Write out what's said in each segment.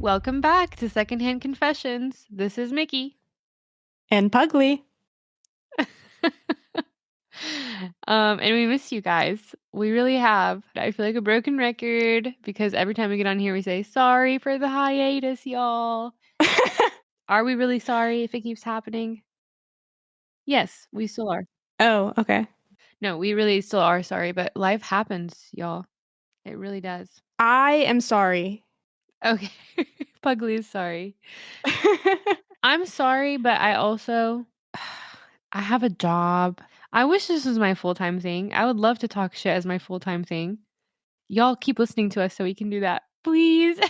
Welcome back to Secondhand Confessions. This is Mickey. And Pugly. And we miss you guys. We really have. I feel like a broken record because every time we get on here, we say, sorry for the hiatus, y'all. Are we really sorry if it keeps happening? Yes, we still are. Oh, okay. No, we really still are sorry, but life happens, y'all. It really does. I am sorry. Okay. Pugly is sorry. I'm sorry, but I also I have a job. I wish this was my full-time thing. I would love to talk shit as my full-time thing. Y'all keep listening to us so we can do that. Please.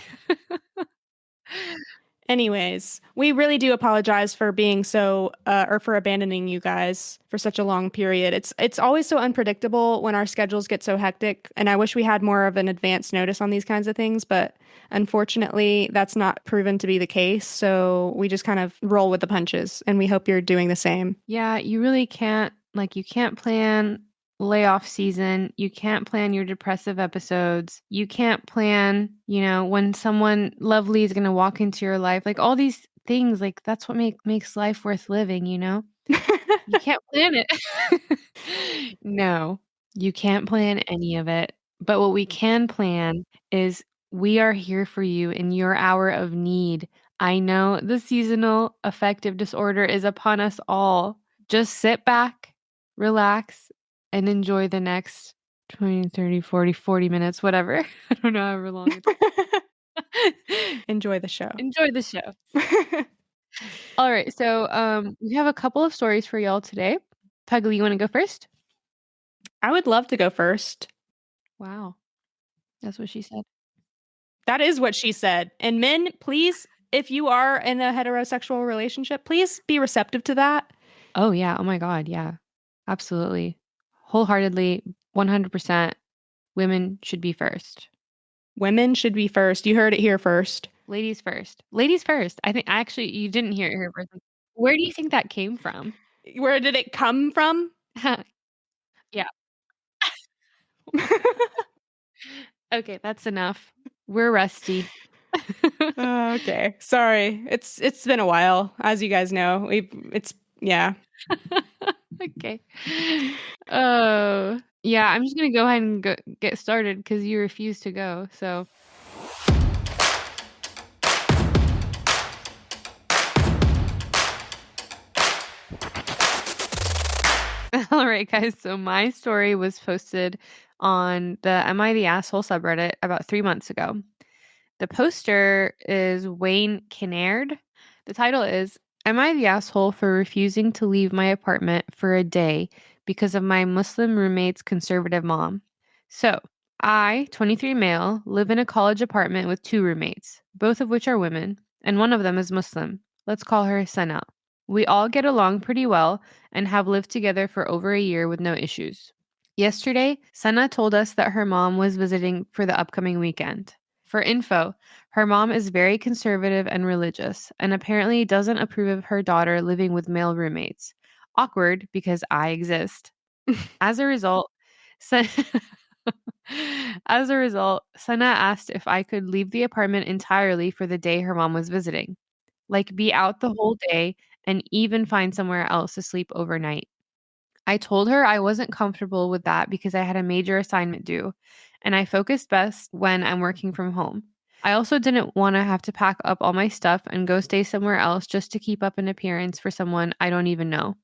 Anyways, we really do apologize for being or for abandoning you guys for such a long period. It's always so unpredictable when our schedules get so hectic, and I wish we had more of an advance notice on these kinds of things, but unfortunately, that's not proven to be the case. So we just kind of roll with the punches, and we hope you're doing the same. Yeah, you really can't you can't plan layoff season. You can't plan your depressive episodes. You can't plan, when someone lovely is going to walk into your life. Like all these things, that's what makes life worth living, You can't plan it. No, you can't plan any of it. But what we can plan is we are here for you in your hour of need. I know the seasonal affective disorder is upon us all. Just sit back, relax, and enjoy the next 20, 30, 40 minutes, whatever. I don't know however long it's. Enjoy the show. Enjoy the show. All right, so we have a couple of stories for y'all today. Pugly, you want to go first? I would love to go first. Wow. That's what she said. That is what she said. And men, please, if you are in a heterosexual relationship, please be receptive to that. Oh, yeah. Oh, my God. Yeah. Absolutely. Wholeheartedly, 100%. Women should be first. Women should be first. You heard it here first. Ladies first. Ladies first. I think actually you didn't hear it here first. Where do you think that came from? Where did it come from? Yeah. Okay, that's enough. We're rusty. Okay. Sorry. It's been a while, as you guys know. Yeah. Okay. Oh, yeah, I'm just going to go ahead and get started cuz you refuse to go. So all right, guys. So my story was posted on the Am I the Asshole subreddit about 3 months ago. The poster is Wayne Kinnaird. The title is Am I the Asshole for Refusing to Leave My Apartment for a Day Because of My Muslim Roommate's Conservative Mom? So, I, 23 male, live in a college apartment with 2 roommates, both of which are women, and one of them is Muslim. Let's call her Sana. We all get along pretty well and have lived together for over a year with no issues. Yesterday, Sana told us that her mom was visiting for the upcoming weekend. For info, her mom is very conservative and religious, and apparently doesn't approve of her daughter living with male roommates. Awkward because I exist. As a result, Sana asked if I could leave the apartment entirely for the day her mom was visiting. Like be out the whole day and even find somewhere else to sleep overnight. I told her I wasn't comfortable with that because I had a major assignment due, and I focus best when I'm working from home. I also didn't want to have to pack up all my stuff and go stay somewhere else just to keep up an appearance for someone I don't even know.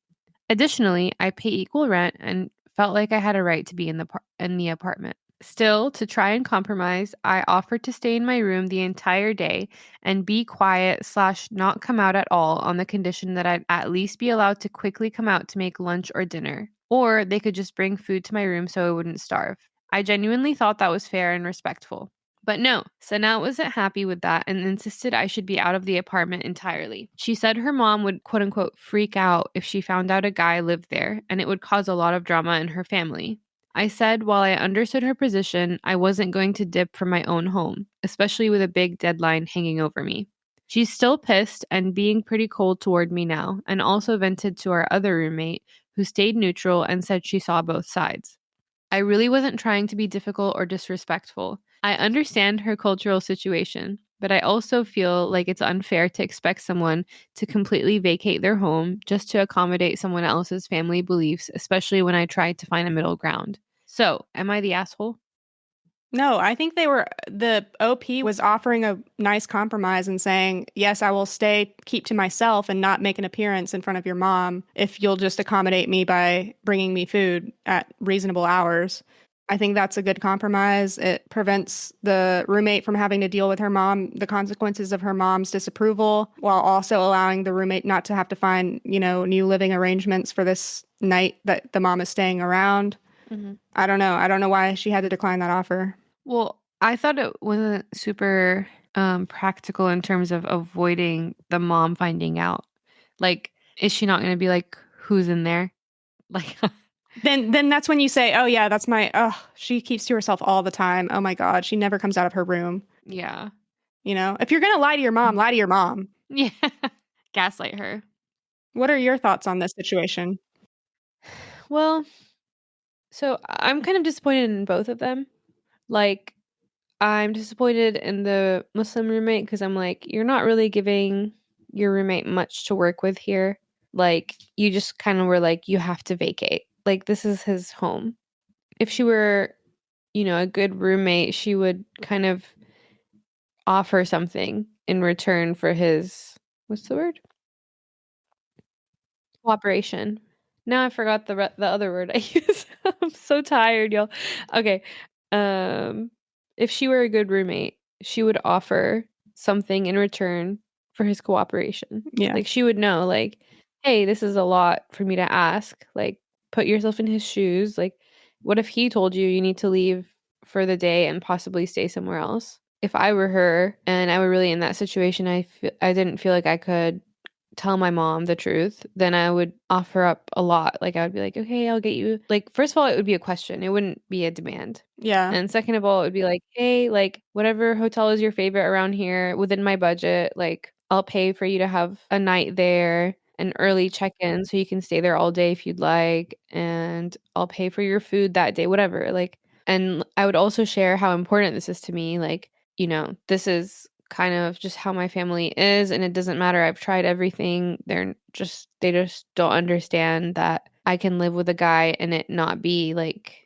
Additionally, I pay equal rent and felt like I had a right to be in the apartment. Still, to try and compromise, I offered to stay in my room the entire day and be quiet / not come out at all on the condition that I'd at least be allowed to quickly come out to make lunch or dinner. Or they could just bring food to my room so I wouldn't starve. I genuinely thought that was fair and respectful. But no, Sanaa wasn't happy with that and insisted I should be out of the apartment entirely. She said her mom would quote unquote freak out if she found out a guy lived there and it would cause a lot of drama in her family. I said while I understood her position, I wasn't going to dip from my own home, especially with a big deadline hanging over me. She's still pissed and being pretty cold toward me now, and also vented to our other roommate, who stayed neutral and said she saw both sides. I really wasn't trying to be difficult or disrespectful. I understand her cultural situation, but I also feel like it's unfair to expect someone to completely vacate their home just to accommodate someone else's family beliefs, especially when I tried to find a middle ground. So, am I the asshole? No, I think the OP was offering a nice compromise and saying, yes, I will keep to myself and not make an appearance in front of your mom if you'll just accommodate me by bringing me food at reasonable hours. I think that's a good compromise. It prevents the roommate from having to deal with the consequences of her mom's disapproval, while also allowing the roommate not to have to find, new living arrangements for this night that the mom is staying around. Mhm. I don't know. I don't know why she had to decline that offer. Well, I thought it wasn't super practical in terms of avoiding the mom finding out. Like, is she not going to be like, who's in there? Like, Then that's when you say, "Oh yeah, she keeps to herself all the time. Oh my God, she never comes out of her room." yeah. If you're gonna lie to your mom, lie to your mom. Yeah. Gaslight her. What are your thoughts on this situation? Well, so I'm kind of disappointed in both of them. Like, I'm disappointed in the Muslim roommate because I'm like, you're not really giving your roommate much to work with here. Like, you just kind of were like, you have to vacate. Like, this is his home. If she were, a good roommate, she would kind of offer something in return for his, what's the word? Cooperation. Now I forgot the other word I use. I'm so tired, y'all. Okay. Um, if she were a good roommate, she would offer something in return for his cooperation. Yeah. Like she would know, like, hey, this is a lot for me to ask. Like, put yourself in his shoes. Like, what if he told you you need to leave for the day and possibly stay somewhere else? If I were her and I were really in that situation, I didn't feel like I could tell my mom the truth, then I would offer up a lot. Like I would be like, "Okay, I'll get you." Like first of all, it would be a question. It wouldn't be a demand. Yeah. And second of all, it would be like, "Hey, like whatever hotel is your favorite around here within my budget, like I'll pay for you to have a night there, an early check-in so you can stay there all day if you'd like, and I'll pay for your food that day, whatever." Like and I would also share how important this is to me, like, this is kind of just how my family is, and it doesn't matter. I've tried everything. They just don't understand that I can live with a guy and it not be like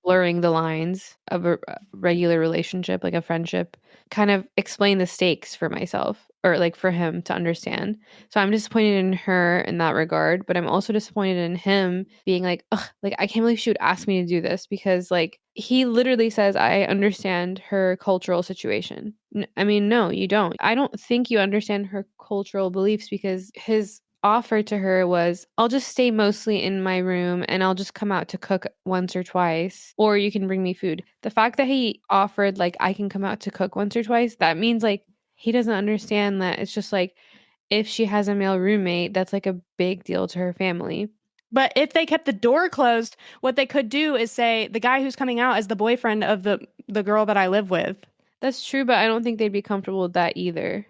blurring the lines of a regular relationship, like a friendship. Kind of explain the stakes for myself or like for him to understand. So I'm disappointed in her in that regard, but I'm also disappointed in him being like, ugh, like I can't believe she would ask me to do this because like he literally says, I understand her cultural situation. I mean, no, you don't. I don't think you understand her cultural beliefs because his offer to her was, I'll just stay mostly in my room and I'll just come out to cook once or twice, or you can bring me food. The fact that he offered, like, I can come out to cook once or twice, that means, like, he doesn't understand that it's just like if she has a male roommate, that's like a big deal to her family. But if they kept the door closed, what they could do is say the guy who's coming out is the boyfriend of the girl that I live with. That's true, but I don't think they'd be comfortable with that either.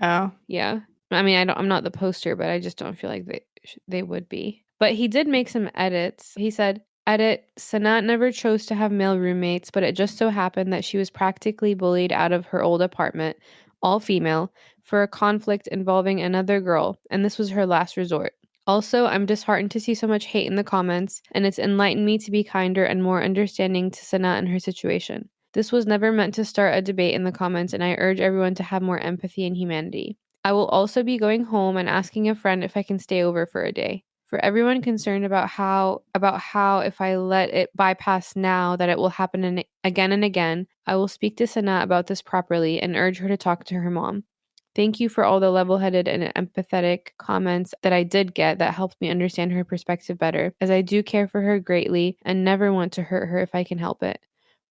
Oh. Yeah. I mean, I'm not the poster, but I just don't feel like they would be. But he did make some edits. He said, "Edit: Sanat never chose to have male roommates, but it just so happened that she was practically bullied out of her old apartment, all female, for a conflict involving another girl, and this was her last resort. Also, I'm disheartened to see so much hate in the comments, and it's enlightened me to be kinder and more understanding to Sanat and her situation. This was never meant to start a debate in the comments, and I urge everyone to have more empathy and humanity. I will also be going home and asking a friend if I can stay over for a day. For everyone concerned about how if I let it bypass now that it will happen again and again, I will speak to Sana about this properly and urge her to talk to her mom. Thank you for all the level-headed and empathetic comments that I did get that helped me understand her perspective better, as I do care for her greatly and never want to hurt her if I can help it.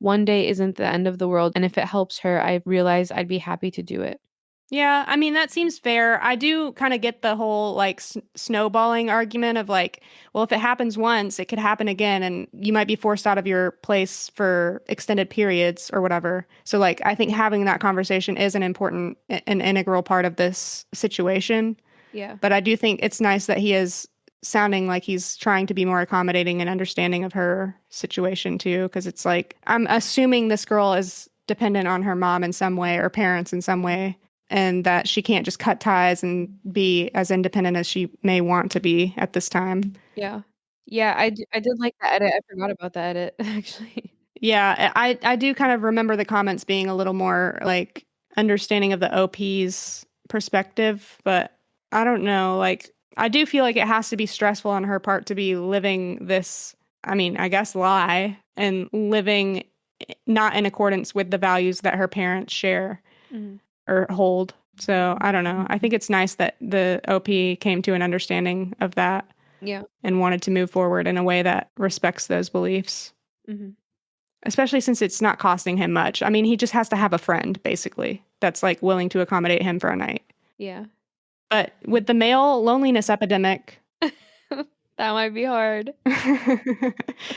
One day isn't the end of the world, and if it helps her, I realize I'd be happy to do it." Yeah, I mean, that seems fair. I do kind of get the whole like snowballing argument of like, well, if it happens once, it could happen again, and you might be forced out of your place for extended periods or whatever. So, like, I think having that conversation is an integral part of this situation. Yeah. But I do think it's nice that he is sounding like he's trying to be more accommodating and understanding of her situation too, because it's like, I'm assuming this girl is dependent on her mom in some way or parents in some way, and that she can't just cut ties and be as independent as she may want to be at this time. Yeah. Yeah, I did like that edit. I forgot about that edit, actually. Yeah, I do kind of remember the comments being a little more like understanding of the OP's perspective, but I don't know. Like, I do feel like it has to be stressful on her part to be living this, I mean, I guess lie and living not in accordance with the values that her parents share Mhm. or hold. So I don't know. I think it's nice that the OP came to an understanding of that Yeah. and wanted to move forward in a way that respects those beliefs, Mhm. especially since it's not costing him much. I mean, he just has to have a friend, basically, that's like willing to accommodate him for a night. Yeah. But with the male loneliness epidemic, That might be hard.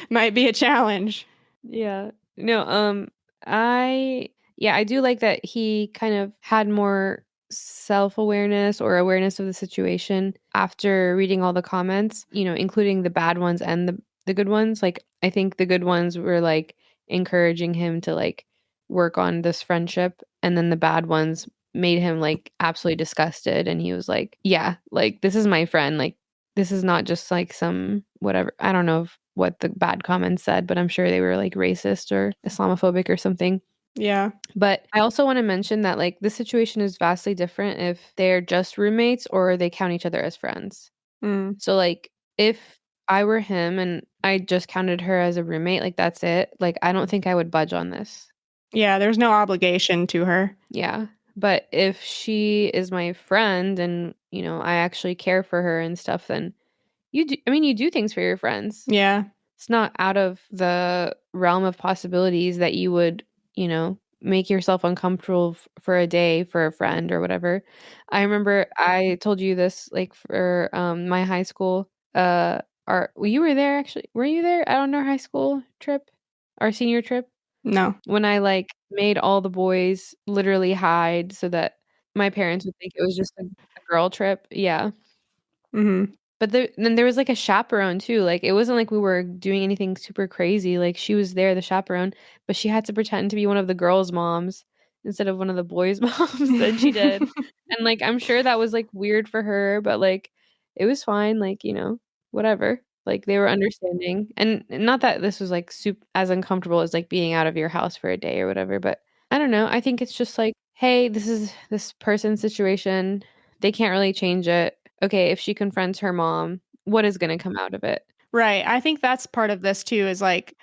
might be a challenge. Yeah. No, I yeah, I do like that he kind of had more self-awareness or awareness of the situation after reading all the comments, including the bad ones and the good ones. Like, I think the good ones were like encouraging him to like work on this friendship, and then the bad ones made him like absolutely disgusted, and he was like, yeah, like this is my friend, like this is not just like some whatever. I don't know what the bad comments said, but I'm sure they were like racist or Islamophobic or something. Yeah. But I also want to mention that like this situation is vastly different if they're just roommates or they count each other as friends. Mm. So like if I were him and I just counted her as a roommate, like that's it. Like I don't think I would budge on this. Yeah, there's no obligation to her. Yeah. But if she is my friend and, I actually care for her and stuff, then you do things for your friends. Yeah. It's not out of the realm of possibilities that you would, make yourself uncomfortable for a day for a friend or whatever. I remember I told you this like for my high school well, you were there actually. Were you there at on our high school trip? Our senior trip? No. When I like made all the boys literally hide so that my parents would think it was just a girl trip. Yeah. Mhm. But then there was, like, a chaperone too, like, it wasn't like we were doing anything super crazy, like, she was there, the chaperone, but she had to pretend to be one of the girls' moms instead of one of the boys' moms, and she did. And, like, I'm sure that was, like, weird for her, but, like, it was fine, like, whatever. Like, they were understanding, and not that this was, like, as uncomfortable as, like, being out of your house for a day or whatever, but I don't know, I think it's just like, "Hey, this is this person's situation, they can't really change it. Okay, if she confronts her mom, what is gonna come out of it?" Right. I think that's part of this too is like,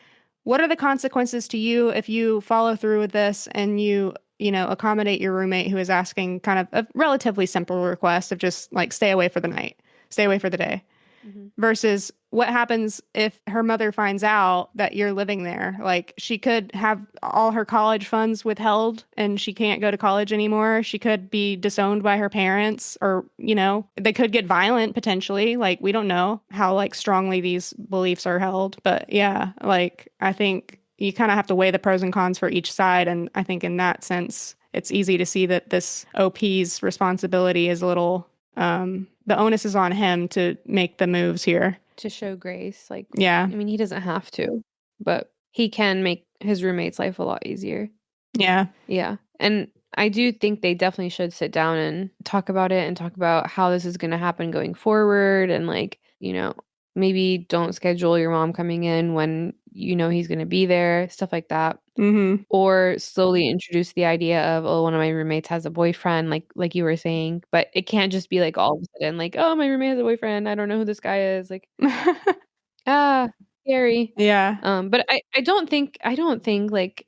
what are the consequences to you if you follow through with this and you accommodate your roommate who is asking kind of a relatively simple request of just like stay away for the night, stay away for the day? Mhm. Versus what happens if her mother finds out that you're living there? Like, she could have all her college funds withheld and she can't go to college anymore. She could be disowned by her parents, or, they could get violent potentially. Like, we don't know how like strongly these beliefs are held. But yeah, like, I think you kind of have to weigh the pros and cons for each side. And I think in that sense, it's easy to see that this OP's responsibility is a little the onus is on him to make the moves here. To show grace, like, Yeah. I mean, he doesn't have to, but he can make his roommate's life a lot easier. Yeah. Yeah, and I do think they definitely should sit down and talk about it and talk about how this is gonna happen going forward and, like, maybe don't schedule your mom coming in when you know he's gonna be there, stuff like that. Mhm. Or slowly introduce the idea of, "Oh, one of my roommates has a boyfriend," like you were saying, but it can't just be, like, all of a sudden, like, "Oh, my roommate has a boyfriend, I don't know who this guy is," like, "Ah, scary." Yeah. But I don't think, like,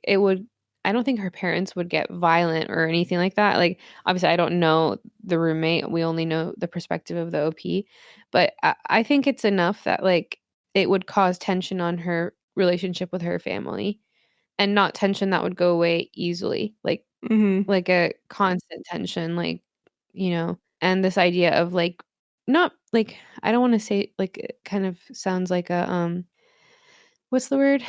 I don't think her parents would get violent or anything like that, like, obviously, I don't know the roommate, we only know the perspective of the OP, but I think it's enough that, like, it would cause tension on her relationship with her family. And not tension that would go away easily, Mhm. like a constant tension, like, and this idea of, like, not like, I don't wanna say, like, it kind of sounds like a, what's the word?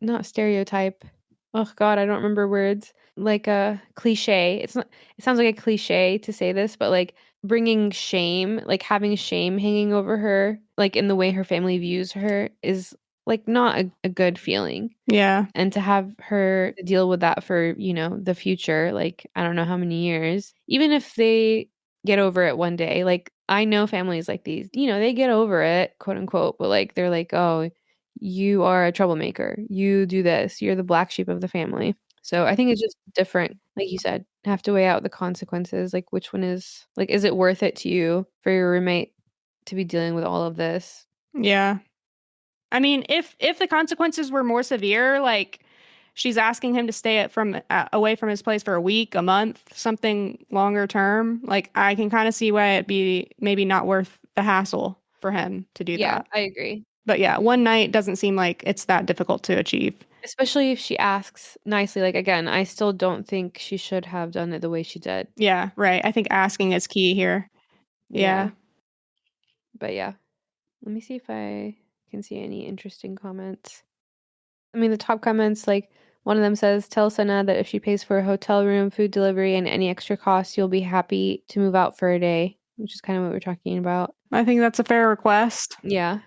Not stereotype. Oh god, I don't remember words. Like a cliché. It sounds like a cliché to say this, but, like, bringing shame, like, having shame hanging over her, like, in the way her family views her is like not a good feeling. Yeah. And to have her deal with that for, the future, like, I don't know how many years, even if they get over it one day, like, I know families like these, they get over it, quote unquote, but like, they're like, oh, you are a troublemaker. You do this. You're the black sheep of the family. So I think it's just different. Like you said, have to weigh out the consequences. Like, which one is it worth it to you for your roommate to be dealing with all of this? Yeah. I mean, if the consequences were more severe, like she's asking him to stay away from his place for a week, a month, something longer term, like I can kind of see why it'd be maybe not worth the hassle for him to do Yeah, that. I agree. But yeah, one night doesn't seem like it's that difficult to achieve. Especially if she asks nicely. Like, again, I still don't think she should have done it the way she did. Yeah, right. I think asking is key here. Yeah. Yeah. But yeah, let me see if I can see any interesting comments. I mean, the top comments, like, one of them says, tell Senna that if she pays for a hotel room, food delivery, and any extra costs, you'll be happy to move out for a day, which is kind of what we're talking about. I think that's a fair request. Yeah.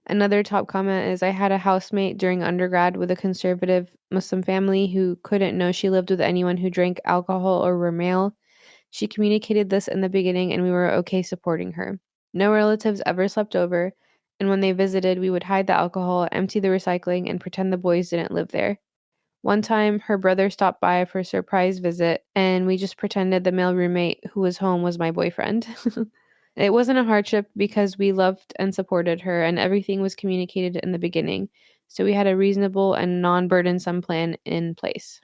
Another top comment is I had a housemate during undergrad with a conservative Muslim family who couldn't know she lived with anyone who drank alcohol or were male. She communicated this in the beginning and we were okay supporting her. No relatives ever slept over, and when they visited, we would hide the alcohol, empty the recycling, and pretend the boys didn't live there. One time, her brother stopped by for a surprise visit, and we just pretended the male roommate who was home was my boyfriend. It wasn't a hardship because we loved and supported her, and everything was communicated in the beginning. So we had a reasonable and non burdensome plan in place.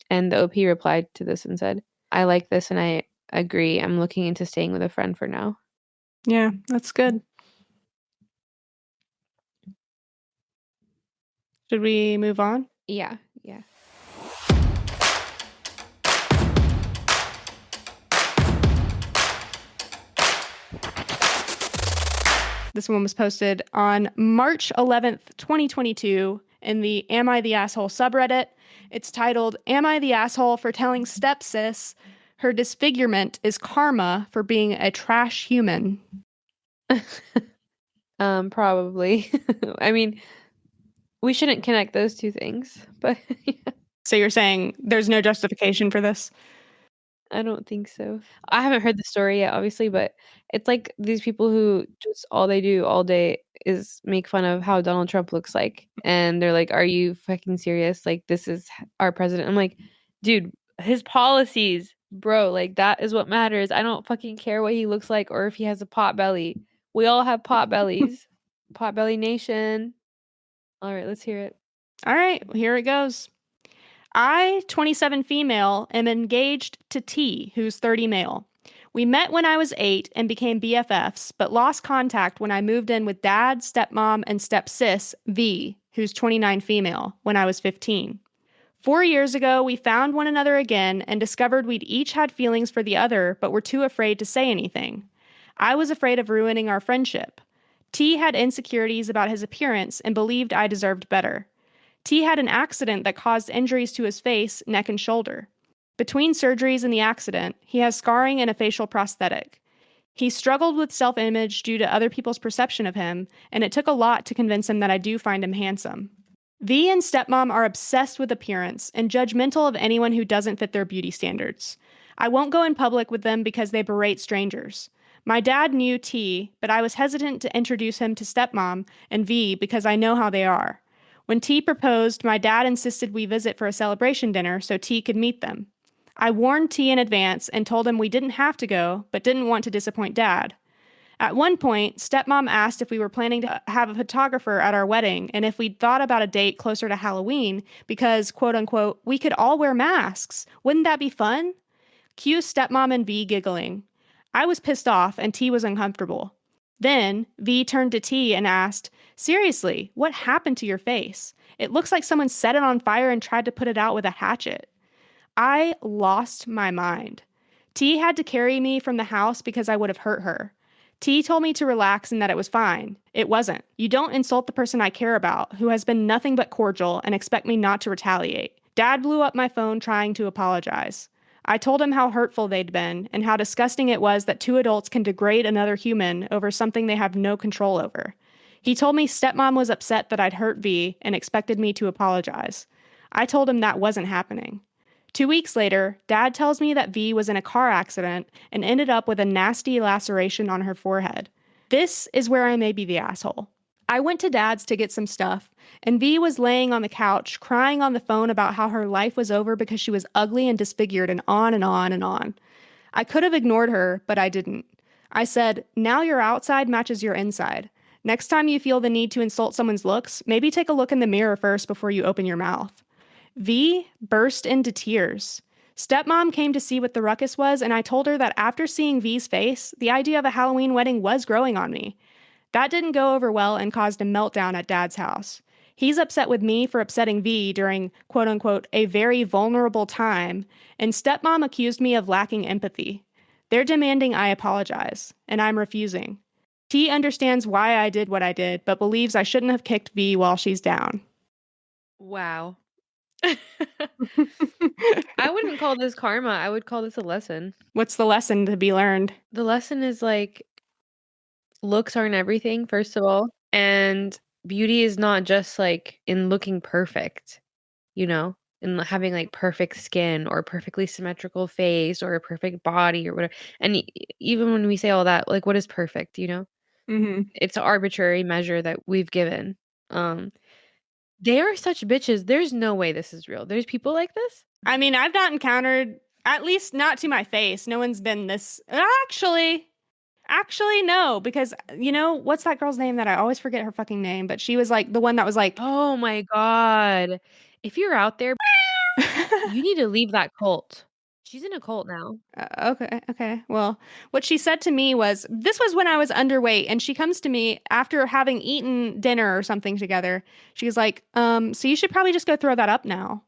And the OP replied to this and said, I like this and I agree. I'm looking into staying with a friend for now. Yeah, that's good. Should we move on? Yeah, yeah. This one was posted on March 11th, 2022 in the Am I the Asshole subreddit. It's titled, Am I the Asshole for telling Stepsis her disfigurement is karma for being a trash human? Probably. I mean, we shouldn't connect those two things, but yeah. So you're saying there's no justification for this? I don't think so. I haven't heard the story yet, obviously, but it's like these people who just all they do all day is make fun of how Donald Trump looks like. And they're like, are you fucking serious? Like, this is our president. I'm like, dude, his policies, bro, like, that is what matters. I don't fucking care what he looks like or if he has a pot belly. We all have pot bellies. Pot belly nation. All right, let's hear it. All right, here it goes. I, 27 female, am engaged to T, who's 30 male. We met when I was 8 and became BFFs, but lost contact when I moved in with dad, stepmom, and stepsis, V, who's 29 female, when I was 15. 4 years ago, we found one another again and discovered we'd each had feelings for the other, but were too afraid to say anything. I was afraid of ruining our friendship. T had insecurities about his appearance and believed I deserved better. T had an accident that caused injuries to his face, neck, and shoulder. Between surgeries and the accident, he has scarring and a facial prosthetic. He struggled with self-image due to other people's perception of him, and it took a lot to convince him that I do find him handsome. V and stepmom are obsessed with appearance and judgmental of anyone who doesn't fit their beauty standards. I won't go in public with them because they berate strangers. My dad knew T, but I was hesitant to introduce him to stepmom and V because I know how they are. When T proposed, my dad insisted we visit for a celebration dinner so T could meet them. I warned T in advance and told him we didn't have to go, but didn't want to disappoint dad. At one point, stepmom asked if we were planning to have a photographer at our wedding and if we'd thought about a date closer to Halloween because, quote unquote, we could all wear masks. Wouldn't that be fun? Cue stepmom and V giggling. I was pissed off and T was uncomfortable. Then, V turned to T and asked, seriously, what happened to your face? It looks like someone set it on fire and tried to put it out with a hatchet. I lost my mind. T had to carry me from the house because I would have hurt her. T told me to relax and that it was fine. It wasn't. You don't insult the person I care about, who has been nothing but cordial, and expect me not to retaliate. Dad blew up my phone trying to apologize. I told him how hurtful they'd been and how disgusting it was that two adults can degrade another human over something they have no control over. He told me stepmom was upset that I'd hurt V and expected me to apologize. I told him that wasn't happening. 2 weeks later, Dad tells me that V was in a car accident and ended up with a nasty laceration on her forehead. This is where I may be the asshole. I went to Dad's to get some stuff, and V was laying on the couch crying on the phone about how her life was over because she was ugly and disfigured, and on and on and on. I could have ignored her, but I didn't. I said, "Now your outside matches your inside. Next time you feel the need to insult someone's looks, maybe take a look in the mirror first before you open your mouth." V burst into tears. Stepmom came to see what the ruckus was, and I told her that after seeing V's face, the idea of a Halloween wedding was growing on me. That didn't go over well and caused a meltdown at Dad's house. He's upset with me for upsetting V during, quote unquote, a very vulnerable time, and stepmom accused me of lacking empathy. They're demanding I apologize, and I'm refusing. T understands why I did what I did, but believes I shouldn't have kicked V while she's down. Wow. I wouldn't call this karma. I would call this a lesson. What's the lesson to be learned? The lesson is like looks aren't everything, first of all. And beauty is not just like in looking perfect, you know, in having like perfect skin or perfectly symmetrical face or a perfect body or whatever. And even when we say all that, like what is perfect, you know? Mm-hmm. It's an arbitrary measure that we've given. Um, they are such bitches. There's no way this is real. There's people like this? I mean, I've not encountered, at least not to my face, no one's been this. Actually, no, because what's that girl's name that I always forget her fucking name, but she was like the one that was like, Oh my god. If you're out there, you need to leave that cult. She's in a cult now. Okay. Well, what she said to me was, this was when I was underweight, and she comes to me after having eaten dinner or something together. She's like, so you should probably just go throw that up now.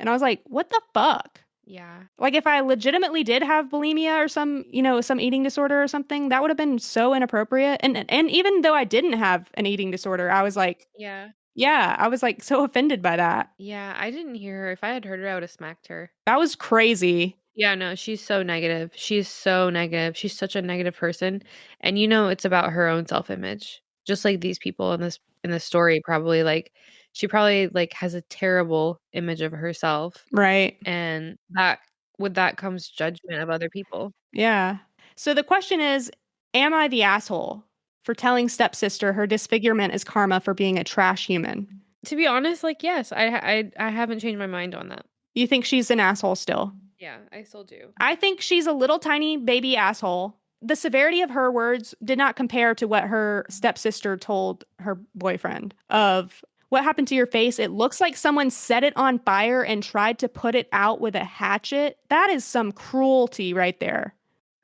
And I was like, what the fuck? Yeah. Like, if I legitimately did have bulimia or some eating disorder or something, that would have been so inappropriate. And even though I didn't have an eating disorder, I was like, Yeah. yeah, I was like so offended by that. Yeah, I didn't hear her. If I had heard her, I would have smacked her. That was crazy. Yeah, no, she's so negative. She's so negative. She's such a negative person. And you know it's about her own self-image. Just like these people in this story probably like she probably like has a terrible image of herself. Right. And that with that comes judgment of other people. Yeah. So the question is, am I the asshole for telling stepsister her disfigurement is karma for being a trash human? To be honest, like yes, I haven't changed my mind on that. You think she's an asshole still? Yeah, I still do. I think she's a little tiny baby asshole. The severity of her words did not compare to what her stepsister told her boyfriend of what happened to your face. It looks like someone set it on fire and tried to put it out with a hatchet. That is some cruelty right there.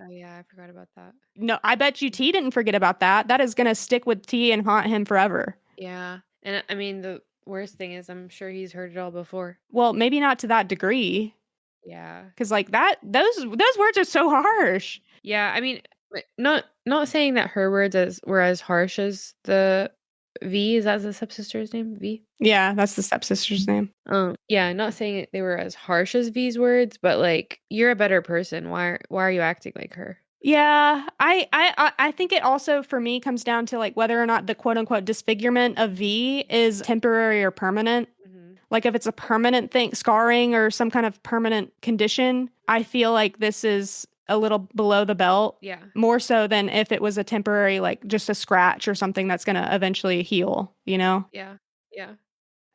Oh yeah, I forgot about that. No, I bet you T didn't forget about that. That is going to stick with T and haunt him forever. Yeah. And I mean the worst thing is I'm sure he's heard it all before. Well, maybe not to that degree. Yeah. Cause like those words are so harsh. Yeah, I mean, not saying that her words were as harsh as the V, is that the stepsister's name? V? Yeah, that's the stepsister's name. Yeah, not saying they were as harsh as V's words, but like you're a better person. Why are you acting like her? Yeah, I think it also for me comes down to like whether or not the quote unquote disfigurement of V is temporary or permanent. Mhm. Like if it's a permanent thing, scarring or some kind of permanent condition, I feel like this is a little below the belt. Yeah. More so than if it was a temporary, like just a scratch or something that's going to eventually heal, you know? Yeah. Yeah.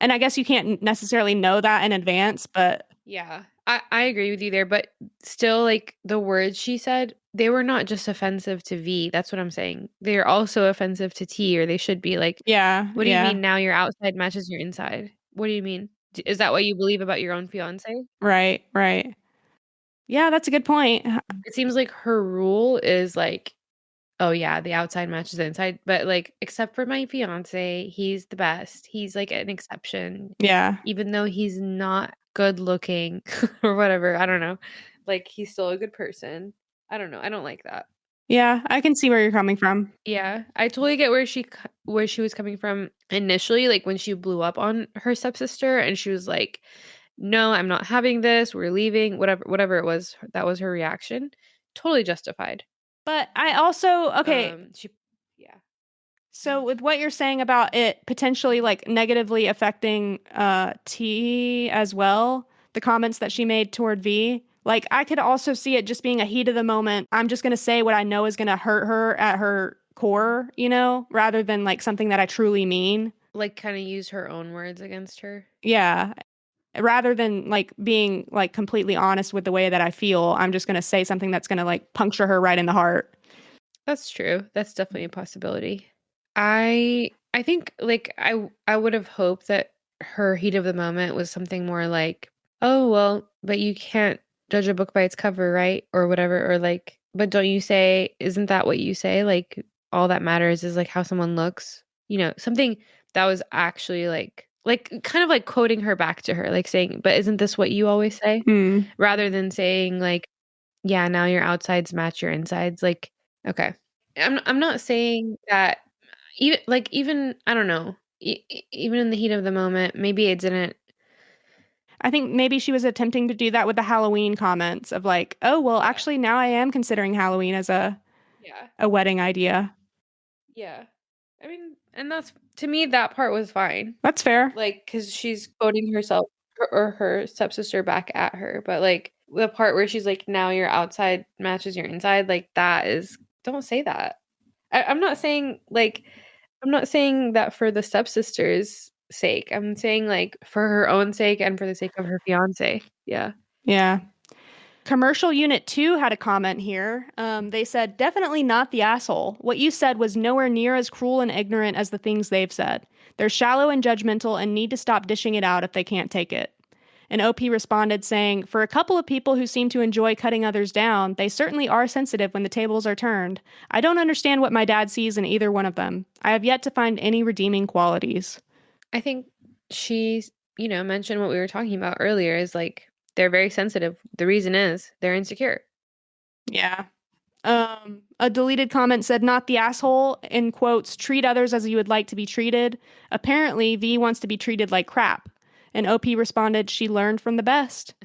And I guess you can't necessarily know that in advance, but Yeah. I agree with you there, but still like the words she said, they were not just offensive to V. That's what I'm saying. They're also offensive to T, or they should be like, yeah, what do you yeah, mean now your outside matches your inside? What do you mean? Is that what you believe about your own fiance? right, right. Yeah, that's a good point. It seems like her rule is like, oh yeah, the outside matches the inside, but like except for my fiance, he's the best. He's like an exception, Yeah, even though he's not good looking or whatever. I don't know. Like he's still a good person. I don't know. I don't like that. yeah, I can see where you're coming from. Yeah, I totally get where she was coming from initially, like when she blew up on her stepsister and she was like, "No, I'm not having this. We're leaving." Whatever it was, that was her reaction. Totally justified. But I also, okay, She yeah. So with what you're saying about it potentially like negatively affecting T as well, the comments that she made toward V, like I could also see it just being a heat of the moment. I'm just going to say what I know is going to hurt her at her core, you know, rather than like something that I truly mean. Like, kinda use her own words against her. Yeah, rather than like being like completely honest with the way that I feel, I'm just going to say something that's going to like puncture her right in the heart. That's true. That's definitely a possibility. I think, like, I would have hoped that her heat of the moment was something more like, "Oh, well, but you can't judge a book by its cover, right?" Or whatever, or like, "But don't you say isn't that what you say? Like, all that matters is, like, how someone looks." You know, something that was actually, like, kind of like quoting her back to her, like saying, "But isn't this what you always say?" Mm. Rather than saying, like, "Yeah, now your outsides match your insides." Like, okay. I'm not saying that even I don't know, even in the heat of the moment, maybe it didn't. I think maybe she was attempting to do that with the Halloween comments of like, oh, well, Yeah, actually, now I am considering Halloween as yeah, a wedding idea. yeah. I mean, and that's to me, that part was fine. That's fair. Like, because she's quoting herself or her stepsister back at her, but, like, the part where she's like, "Now your outside matches your inside," like, that is don't say that. I'm not saying, like I'm not saying that for the stepsister's sake. I'm saying, like, for her own sake and for the sake of her fiancé. Yeah. Yeah. Commercial Unit 2 had a comment here. They said, definitely not the asshole. What you said was nowhere near as cruel and ignorant as the things they've said. They're shallow and judgmental and need to stop dishing it out if they can't take it. And OP responded saying, for a couple of people who seem to enjoy cutting others down, they certainly are sensitive when the tables are turned. I don't understand what my dad sees in either one of them. I have yet to find any redeeming qualities. I think she's, mentioned what we were talking about earlier is, like, they're very sensitive. The reason is they're insecure. Yeah. A deleted comment said, not the asshole, in quotes, treat others as you would like to be treated. Apparently, V wants to be treated like crap. And OP responded, she learned from the best.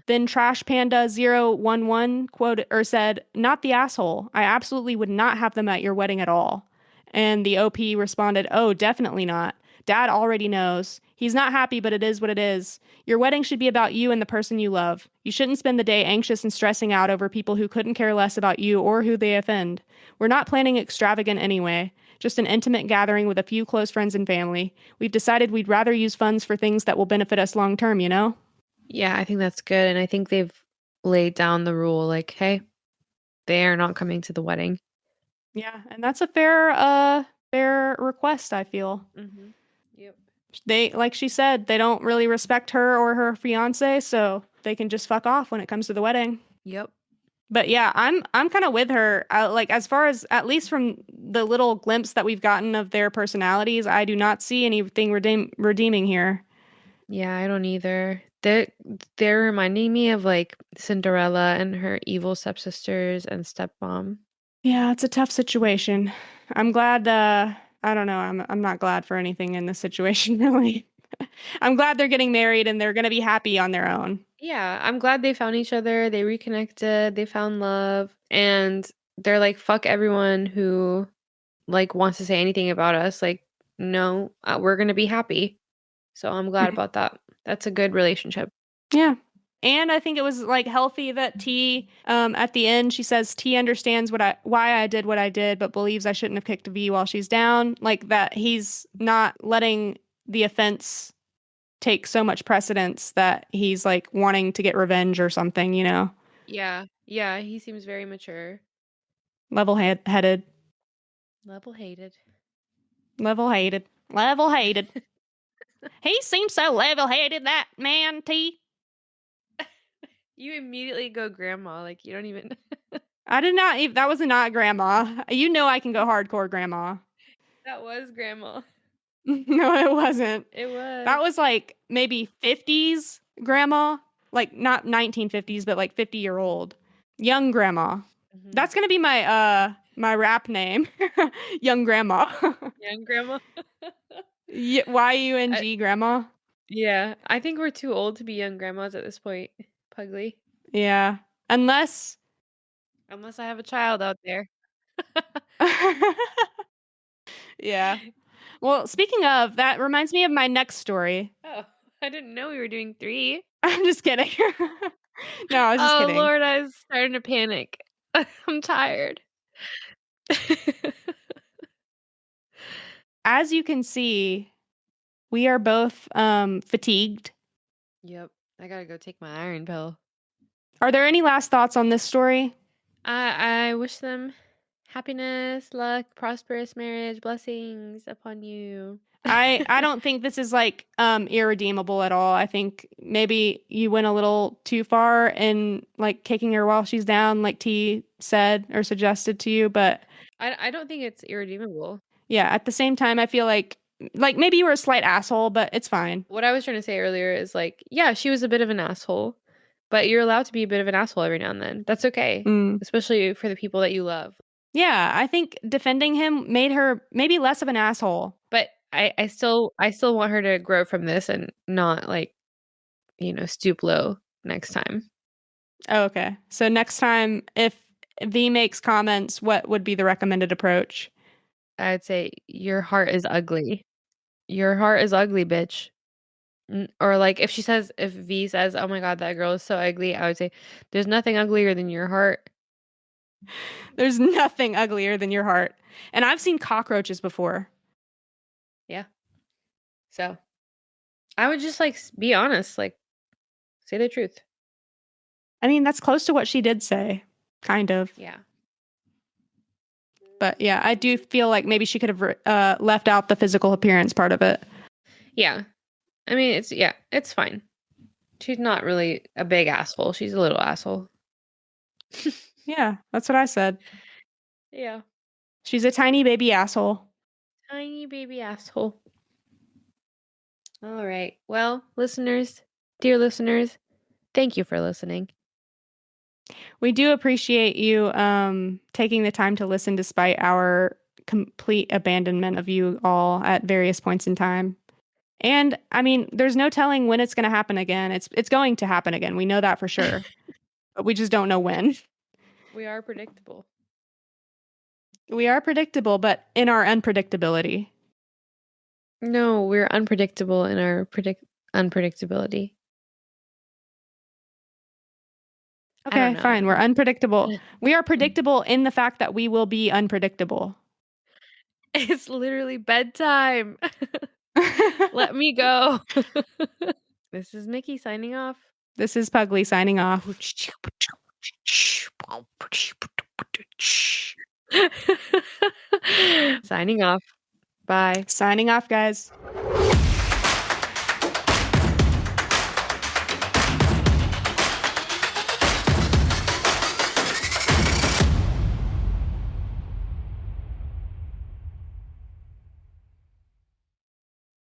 Then Trash Panda 011 quoted or said, not the asshole. I absolutely would not have them at your wedding at all. And the OP responded, oh, definitely not. Dad already knows. He's not happy, but it is what it is. Your wedding should be about you and the person you love. You shouldn't spend the day anxious and stressing out over people who couldn't care less about you or who they offend. We're not planning extravagant anyway, just an intimate gathering with a few close friends and family. We've decided we'd rather use funds for things that will benefit us long term, you know? Yeah, I think that's good, and I think they've laid down the rule, like, "Hey, they are not coming to the wedding." Yeah, and that's a fair request, I feel. Mhm. Yep. They like she said, they don't really respect her or her fiance, so they can just fuck off when it comes to the wedding. Yep. But yeah, I'm kind of with her. Like as far as at least from the little glimpse that we've gotten of their personalities, I do not see anything redeeming here. Yeah, I don't either. They're reminding me of, like, Cinderella and her evil stepsisters and stepmom. Yeah, it's a tough situation. I'm glad I don't know, I'm not glad for anything in this situation really. I'm glad they're getting married and they're going to be happy on their own. Yeah, I'm glad they found each other, they reconnected, they found love, and they're like, "Fuck everyone who, like, wants to say anything about us, like, no, we're gonna be happy." So I'm glad Mhm. about that. That's a good relationship. Yeah. And I think it was like healthy that T at the end she says T understands why I did what I did but believes I shouldn't have kicked V while she's down, like that he's not letting the offense take so much precedence that he's like wanting to get revenge or something, you know. Yeah, yeah, he seems very mature. Headed, Level-hated. level-hated. He seems so level-headed, that man, T. You immediately go grandma, like, you don't even I did not that was not grandma. You know I can go hardcore grandma. That was grandma. No, it wasn't. It was. That was like maybe 50s grandma, like not 1950s, but like 50-year-old young grandma. Mhm. That's gonna be my rap name, young grandma. Young grandma. I YUNG grandma. Yeah, I think we're too old to be young grandmas at this point, Pugly. Yeah, unless Unless I have a child out there. Yeah. Well, speaking of, that reminds me of my next story. Oh, I didn't know we were doing 3. I'm just kidding. No, I was just Oh, kidding. Lord, I was starting to panic. I'm tired. As you can see, we are both fatigued. Yep, I gotta go take my iron pill. Are there any last thoughts on this story? I wish them happiness, luck, prosperous marriage, blessings upon you. I don't think this is like irredeemable at all. I think maybe you went a little too far in like kicking her while she's down, like T said or suggested to you. But I don't think it's irredeemable. yeah, at the same time, I feel like maybe you were a slight asshole, but it's fine. What I was trying to say earlier is like, yeah, she was a bit of an asshole, but you're allowed to be a bit of an asshole every now and then. That's okay, Mm. especially for the people that you love. Yeah, I think defending him made her maybe less of an asshole. But I still want her to grow from this and not like, stoop low next time. Oh, okay. So next time, if V makes comments, what would be the recommended approach? I'd say your heart is ugly. Your heart is ugly, bitch. Or like if V says, "Oh my god, that girl is so ugly," I would say, "There's nothing uglier than your heart." There's nothing uglier than your heart. And I've seen cockroaches before. Yeah. So I would just like be honest, like say the truth. I mean, that's close to what she did say, kind of. Yeah. But yeah, I do feel like maybe she could have left out the physical appearance part of it. Yeah. I mean, it's fine. She's not really a big asshole. She's a little asshole. Yeah, that's what I said. Yeah. She's a tiny baby asshole. Tiny baby asshole. All right. Well, listeners, dear listeners, thank you for listening. We do appreciate you taking the time to listen despite our complete abandonment of you all at various points in time. And I mean, there's no telling when it's going to happen again. It's going to happen again. We know that for sure. But we just don't know when. We are predictable. We are predictable, but in our unpredictability. No, we're unpredictable in our unpredictability. I don't Okay, know fine. We're anymore. unpredictable. We are predictable in the fact that we will be unpredictable. It's literally bedtime. Let me go. This is Mickey signing off. This is Pugly signing off. Signing off. Bye. Signing off, guys.